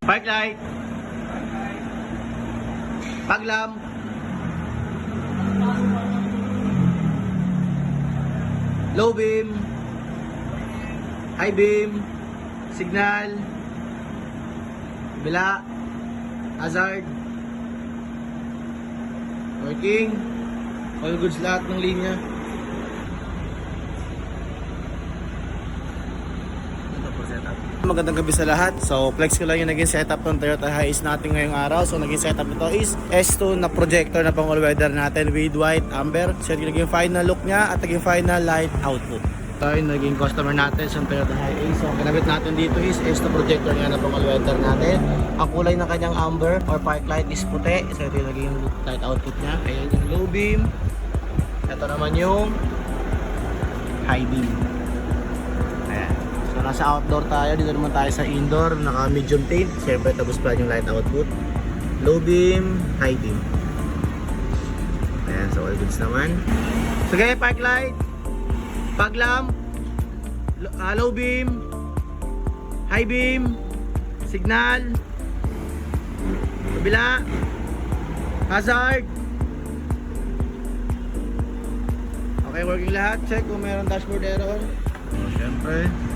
Park light. Paglam. Low beam. High beam. Signal. Bila. Hazard. Working. All goods lahat ng linya. Magandang gabi sa lahat. So flex ko lang yung naging setup ng Toyota Hiace natin ngayong araw. So naging setup nito is S2 na projector na pang all weather natin with white amber. So yung naging final look niya at naging final light output. So yung naging customer natin sa Toyota Hiace. So ang kinabit natin dito is S2 projector niya na pang all weather natin. Ang kulay ng kanyang amber or park light is puti. So ito yung naging light output niya. Ayan yung low beam. Ito naman yung high beam. So nasa outdoor tayo, dito naman tayo sa indoor, naka medium tint. Siyempre tapos pa yung light output. Low beam, high beam. Ayan, so all goods naman. So kaya park light, fog lamp, low beam, high beam, signal, kabila, hazard. Okay, working lahat. Check kung mayroong dashboard error. Siyempre